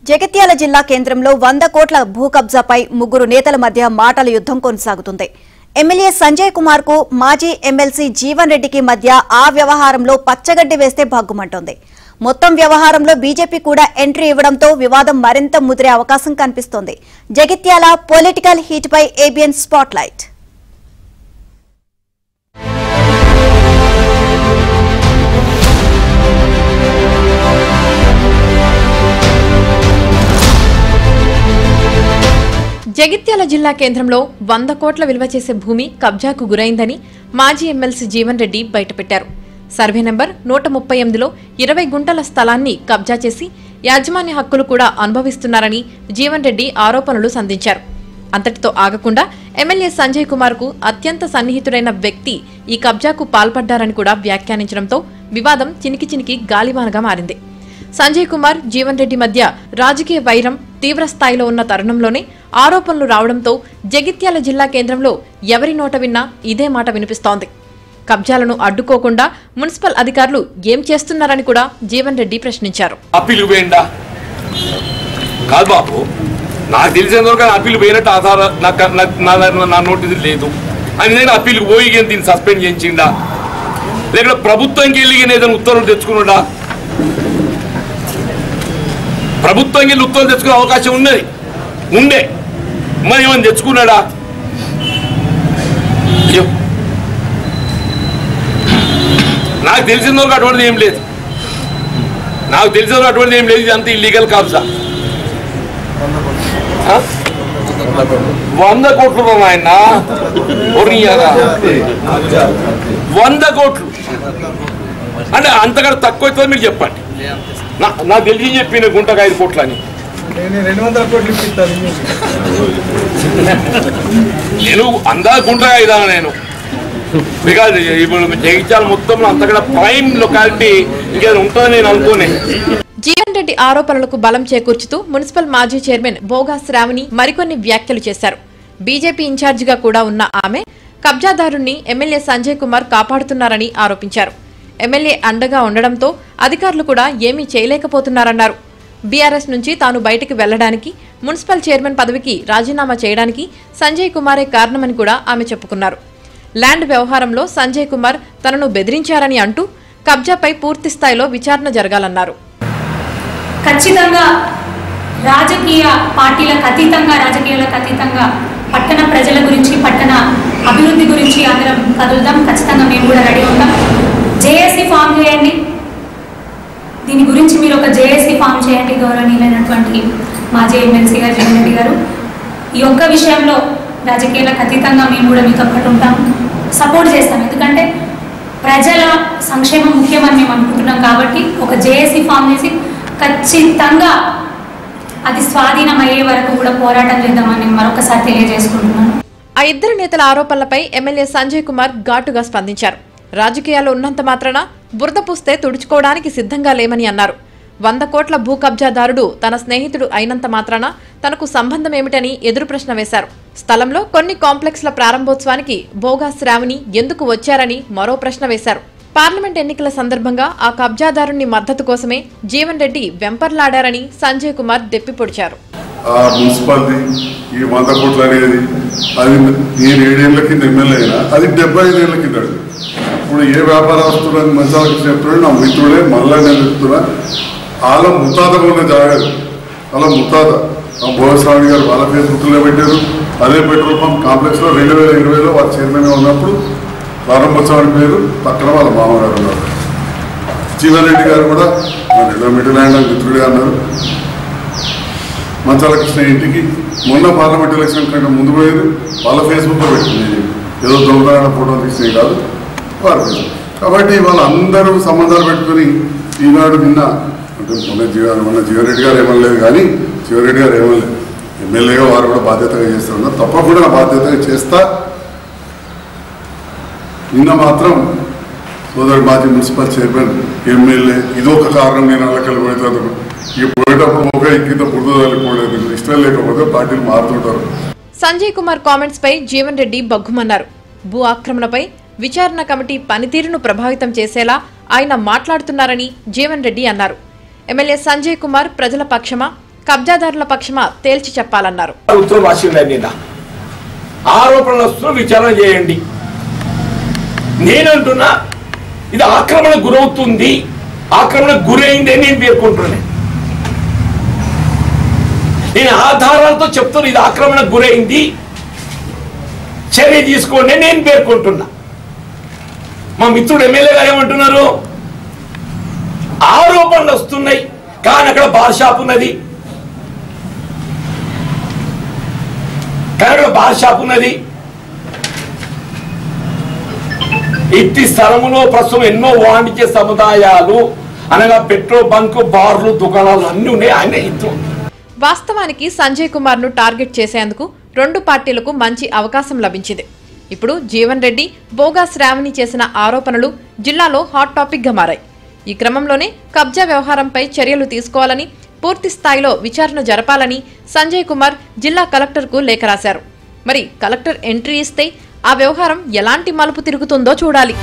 జగిత్యాల జిల్లా కేంద్రంలో 100 కోట్ల భూ కబ్జాపై ముగ్గురు నేతల మధ్య మాటల యుద్ధం కొనసాగుతుంది. ఎమ్మెల్యే సంజయ్ కుమార్ కు మాజీ ఎమ్మెల్సీ జీవన్ రెడ్డికి మధ్య ఆ వ్యవహారంలో పచ్చగడ్డి వేస్తే భగ్గుమంటోంది. మొత్తం వ్యవహారంలో బీజేపీ కూడా ఎంట్రీ ఇవ్వడంతో వివాదం మరింత ముదిరే అవకాశం కనిపిస్తోంది. జగిత్యాల పొలిటికల్ హీట్ పై ఏబిఎన్ స్పాట్లైట్. జగిత్యాల జిల్లా కేంద్రంలో 100 కోట్ల విలువ చేసే భూమి కబ్జాకు గురైందని మాజీ ఎమ్మెల్సీ జీవన్ రెడ్డి బయటపెట్టారు. సర్వే నంబర్ 138లో 20 గుంటల స్థలాన్ని కబ్జా చేసి యాజమాన్య హక్కులు కూడా అనుభవిస్తున్నారని జీవన్ రెడ్డి ఆరోపణలు సంధించారు. అంతటితో ఆగకుండా ఎమ్మెల్యే సంజయ్ కుమార్ కు అత్యంత సన్నిహితుడైన వ్యక్తి ఈ కబ్జాకు పాల్పడ్డారని కూడా వ్యాఖ్యానించడంతో వివాదం చినికి గాలివానగా మారింది. సంజయ్ కుమార్ జీవన్ రెడ్డి మధ్య రాజకీయ వైరం తీవ్ర స్థాయిలో ఉన్న తరుణంలోనే ఆరోపణలు రావడంతో జగిత్యాల జిల్లా కేంద్రంలో ఎవరి నోట విన్నా ఇదే మాట వినిపిస్తోంది. కబ్జాలను అడ్డుకోకుండా మున్సిపల్ అధికారులు ఏం చేస్తున్నారని కూడా జీవన్ రెడ్డి ప్రశ్నించారు. నాకు తెలిసినందుకు అప్పీలు పోయినట్టు ఆధారం నా నోటీసు లేదు అని నేను అప్పీలు పోయి దీన్ని సస్పెండ్ చేయించిండా లేక ప్రభుత్వంకి వెళ్ళి ఏదైనా ఉత్తర్వులు తెచ్చుకున్నాడా? ప్రభుత్వంకి వెళ్ళి ఉత్తర్వులు తెచ్చుకునే అవకాశం ఉండే మరి ఏమని తెచ్చుకున్నాడా? నాకు తెలిసినందుకు అటువంటిది ఏం లేదు. ఇది అంత ఇల్లీగల్ కబ్జా. 100 కోట్లు ఆయన 100 కోట్లు అంటే అంతకంటే తక్కువ అవుతుంది. మీరు చెప్పండి. నాకు తెలిసి చెప్పిన గుంటకు 5 కోట్లు అని. నేను అందా గుంటగా ఇదాను నేను. బికాజ్ ఇప్పుడు జగిత్యాల మొత్తంలో అంతకంటే ప్రైమ్ లొకాలిటీ ఇంకేదో ఉంటుందని నేను అనుకోనే. జీవన్ రెడ్డి ఆరోపణలకు బలం చేకూర్చుతూ మున్సిపల్ మాజీ చైర్మన్ బోగా శ్రావణి మరికొన్ని వ్యాఖ్యలు చేశారు. బీజేపీ ఇన్ఛార్జిగా కూడా ఉన్న ఆమె కబ్జాదారుణ్ణి ఎమ్మెల్యే సంజయ్ కుమార్ కాపాడుతున్నారని ఆరోపించారు. ఎమ్మెల్యే అండగా ఉండడంతో అధికారులు కూడా ఏమీ చేయలేకపోతున్నారన్నారు. బీఆర్ఎస్ నుంచి తాను బయటికి వెళ్లడానికి, మున్సిపల్ చైర్మన్ పదవికి రాజీనామా చేయడానికి సంజయ్ కుమారే కారణమని కూడా ఆమె చెప్పుకున్నారు. ల్యాండ్ వ్యవహారంలో సంజయ్ కుమార్ తనను బెదిరించారని అంటూ కబ్జాపై పూర్తి స్థాయిలో విచారణ జరగాలన్నారు. ఖచ్చితంగా రాజకీయ పార్టీలకు అతీతంగా పట్టణ ప్రజల గురించి, పట్టణ అభివృద్ధి గురించి అందరం కదులుదాం. ఖచ్చితంగా మేము కూడా రెడీ ఉంటాం. జేఏసీ ఫామ్ చేయండి. దీని గురించి మీరు ఒక జేఏసీ ఫామ్ చేయండి. గౌరవనీయులైనటువంటి మాజీ ఎమ్మెల్సీ గారు జీవన్ రెడ్డి గారు, ఈ ఒక్క విషయంలో రాజకీయాలకు అతీతంగా మేము కూడా మీతో పాటు ఉంటాం, సపోర్ట్ చేస్తాం. ఎందుకంటే ప్రజల సంక్షేమం ముఖ్యమని మేము అనుకుంటున్నాం. కాబట్టి ఒక జేఏసీ ఫామ్ చేసి ఖచ్చితంగా అది స్వాధీనమయ్యే వరకు కూడా పోరాటం చేద్దామని మరొకసారి తెలియజేసుకుంటున్నాను. ఆ ఇద్దరు నేతల ఆరోపణలపై ఎమ్మెల్యే సంజయ్ కుమార్ ఘాటుగా స్పందించారు. రాజకీయాల్లో ఉన్నంత మాత్రాన బురద పూస్తే తుడుచుకోవడానికి సిద్ధంగా లేమని అన్నారు. 100 కోట్ల భూ కబ్జాదారుడు తన స్నేహితుడు అయినంత మాత్రాన తనకు సంబంధం ఏమిటని ఎదురు ప్రశ్న వేశారు. స్థలంలో కొన్ని కాంప్లెక్స్ల ప్రారంభోత్సవానికి బోగా శ్రావణి ఎందుకు వచ్చారని మరో ప్రశ్న వేశారు. పార్లమెంట్ ఎన్నికల సందర్భంగా ఆ కబ్జాదారుని మద్దతు కోసమే జీవన్ రెడ్డి వెంపర్లాడారని సంజయ్ కుమార్ దెప్పిపొడిచారు. మున్సిపాలిటీ ఈ 100 కోట్లు అనేది అది నేను 7 ఏళ్ల కింద ఎమ్మెల్యే అయినా అది 75 ఏళ్ల కింద. ఇప్పుడు ఏ వ్యాపారస్తులని మంచాలకి చెప్తున్నాడు నా మిత్రుడే, మళ్ళా నేను చెప్తున్నా, వాళ్ళ ముత్తాతగా ఉన్న జాగ్రత్త, వాళ్ళ ముత్తాత భోగస్వామి గారు వాళ్ళ ఫేస్బుక్లో పెట్టారు. అదే పెట్రోల్ పంప్ కాంప్లెక్స్లో 2020లో వాళ్ళ చైర్మన్గా ఉన్నప్పుడు ప్రారంభోత్సవానికి పేరు పక్కన వాళ్ళ మామగారు ఉన్నారు. జీవన్ రెడ్డి గారు కూడా మిడిల్ ల్యాండ్ మిత్రుడిగా అన్నారు. మంచాల కృష్ణ ఇంటికి మొన్న పార్లమెంట్ ఎలక్షన్ కంటే ముందు పోయేది వాళ్ళ ఫేస్బుక్లో పెట్టింది. ఏదో దొంగతనాల ఫోటోలు తీసినవి కాదు వారి ఫేస్బుక్. కాబట్టి వాళ్ళందరూ సంబంధాలు పెట్టుకుని ఈనాడు నిన్న అంటే మొన్న జీవన్ రెడ్డి గారు ఏమనలేదు, కానీ జీవన్ రెడ్డి గారు ఏమనలేదు, ఎమ్మెల్యేగా వారు కూడా బాధ్యతగా చేస్తున్నారు. తప్పకుండా నా బాధ్యతగా చేస్తా. నిన్న మాత్రం సోదరు మాజీ మున్సిపల్ చైర్మన్ ఎమ్మెల్యే ఇదొక కారణం, నేను అల్లకెళ్ళి పోయేటప్పుడు ఇక పోయేటప్పుడు ఒక కింద పుడుదలిపోలేదు, ఇష్టం లేకపోతే పార్టీలు మారుతుంటారు. సంజయ్ కుమార్ కామెంట్స్ పై జీవన్ రెడ్డి బగ్గుమన్నారు. భూ ఆక్రమణపై విచారణ కమిటీ పనితీరును ప్రభావితం చేసేలా ఆయన మాట్లాడుతున్నారని జీవన్ రెడ్డి అన్నారు. ఎమ్మెల్యే సంజయ్ కుమార్ ప్రజల పక్షమా, కబ్జాదారుల పక్షమా తేల్చి చెప్పాలన్నారు. ఉత్తరం రాసిందని ఆరోపణలు వస్తున్న విచారణ చేయండి. నేనంటున్నా ఇది ఆక్రమణకు గురవుతుంది, ఆక్రమణకు గురైంది అని నేను పేర్కొంటున్నాను. నేను ఆధారాలతో చెప్తాను ఇది ఆక్రమణకు గురైంది, చర్య తీసుకోండి నేను పేర్కొంటున్నా. మా మిత్రుడు ఎమ్మెల్యే గారు ఏమంటున్నారు, ఆరోపణలు వస్తున్నాయి కానీ అక్కడ బార్ షాప్ ఉన్నది, ఇట్టి స్థలములో ప్రస్తుతం ఎన్నో వాణిజ్య సముదాయాలు అనగా పెట్రోల్ బంక్, బార్లు, దుకాణాలు అన్ని ఉన్నాయి. ఆయన ఇద్దరు వాస్తవానికి సంజయ్ కుమార్ ను టార్గెట్ చేసేందుకు రెండు పార్టీలకు మంచి అవకాశం లభించింది. ఇప్పుడు జీవన్ రెడ్డి, బోగా శ్రావణి చేసిన ఆరోపణలు జిల్లాలో హాట్ టాపిక్ గా మారాయి. ఈ క్రమంలోనే కబ్జా వ్యవహారంపై చర్యలు తీసుకోవాలని, పూర్తి స్థాయిలో విచారణ జరపాలని సంజయ్ కుమార్ జిల్లా కలెక్టర్కు లేఖ రాశారు. మరి కలెక్టర్ ఎంట్రీ ఇస్తే ఆ వ్యవహారం ఎలాంటి మలుపు తిరుగుతుందో చూడాలి.